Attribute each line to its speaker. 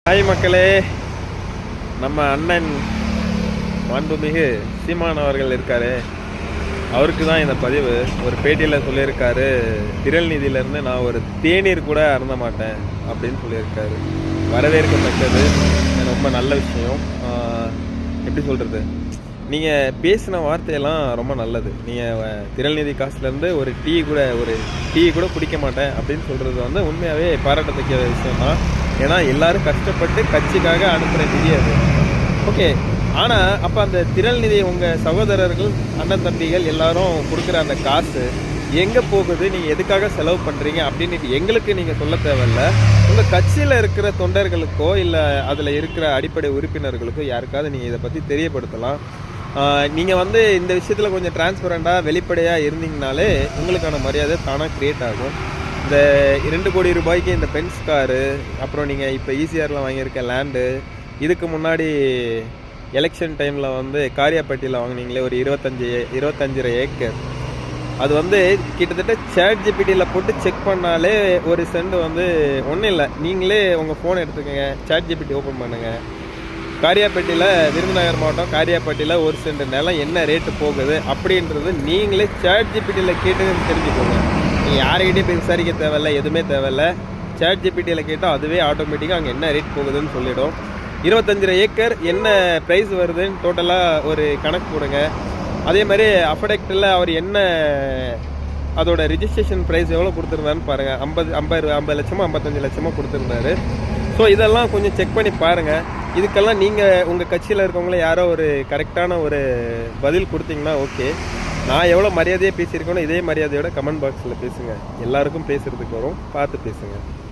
Speaker 1: Hi மக்களே, நம்ம அண்ணன் மாண்புமிகு சீமான் அவர்கள் இருக்காரு. அவருக்கு தான் இந்த பதிவு. ஒரு பேட்டியில் சொல்லியிருக்காரு, திரள்நிதியிலேருந்து நான் ஒரு தேநீர் கூட அருந்த மாட்டேன் அப்படின்னு சொல்லியிருக்காரு. வரவேற்கத்தக்கது, ரொம்ப நல்ல விஷயம். எப்படி சொல்கிறது, நீங்கள் பேசின வார்த்தையெல்லாம் ரொம்ப நல்லது. நீங்கள் திரள்நிதி காசுலேருந்து ஒரு டீ கூட குடிக்க மாட்டேன் அப்படின்னு சொல்கிறது வந்து உண்மையாகவே பாராட்டத்தக்க விஷயம் தான். ஏன்னா எல்லாரும் கஷ்டப்பட்டு கட்சிக்காக அனுப்புகிற நிதி அது. ஓகே, ஆனால் அப்போ அந்த திரள்நிதி உங்கள் சகோதரர்கள், அண்ணன் தம்பிகள் எல்லாரும் கொடுக்குற அந்த காசு எங்கே போகுது, நீங்கள் எதுக்காக செலவு பண்ணுறீங்க அப்படின்னு எங்களுக்கு நீங்கள் சொல்ல தேவையில்ல. உங்கள் கட்சியில் இருக்கிற தொண்டர்களுக்கோ இல்லை அதில் இருக்கிற அடிப்படை உறுப்பினர்களுக்கோ யாருக்காவது நீங்கள் இதை பற்றி தெரியப்படுத்தலாம். நீங்கள் வந்து இந்த விஷயத்தில் கொஞ்சம் டிரான்ஸ்பரண்டாக வெளிப்படையாக இருந்தீங்கனாலே உங்களுக்கான மரியாதை தானாக க்ரியேட் ஆகும். இந்த 2 கோடி ரூபாய்க்கு இந்த பென்ஸ் காரு, அப்புறம் நீங்கள் இப்போ ஈசிஆரில் வாங்கியிருக்க லேண்டு, இதுக்கு முன்னாடி எலெக்ஷன் டைமில் வந்து காரியாப்பட்டியில் வாங்கினீங்களே ஒரு 25 ஏக்கர், அது வந்து கிட்டத்தட்ட சேட் ஜிபிடியில் போட்டு செக் பண்ணாலே ஒரு சென்ட் வந்து ஒன்றும் இல்லை. நீங்களே உங்கள் ஃபோன் எடுத்துக்கோங்க, சேட் ஜிபிடி ஓப்பன் பண்ணுங்கள். காரியாப்பட்டியில், விருதுநகர் மாவட்டம் காரியாப்பட்டியில் ஒரு சென்ட் நிலம் என்ன ரேட்டு போகுது அப்படின்றது நீங்களே சேட் ஜிபிடியில் கேட்டு தெரிஞ்சுக்கோங்க. நீங்கள் யாருக்கிட்டே போய் விசாரிக்க தேவையில்ல, எதுவுமே தேவையில்ல. சேட் ஜிபிடியில் கேட்டால் அதுவே ஆட்டோமேட்டிக்காக அங்கே என்ன ரேட் போகுதுன்னு சொல்லிடும். 25 ஏக்கர் என்ன ப்ரைஸ் வருதுன்னு டோட்டலாக ஒரு கணக்கு போடுங்க. அதே மாதிரி அஃபடெக்டில் அவர் என்ன அதோட ரிஜிஸ்ட்ரேஷன் ப்ரைஸ் எவ்வளோ கொடுத்துருந்தாருன்னு பாருங்கள். 50 லட்சமோ 55 லட்சமோ கொடுத்துருந்தாரு. ஸோ இதெல்லாம் கொஞ்சம் செக் பண்ணி பாருங்கள். இதுக்கெல்லாம் நீங்கள் உங்கள் கட்சியில் இருக்கவங்கள யாரோ ஒரு கரெக்டான ஒரு பதில் கொடுத்தீங்கன்னா ஓகே. நான் எவ்வளோ மரியாதையாக பேசியிருக்கேனோ இதே மரியாதையோட கமெண்ட் பாக்ஸில் பேசுங்க. எல்லாருக்கும் பேசுகிறதுக்கு வரும், பார்த்து பேசுங்க.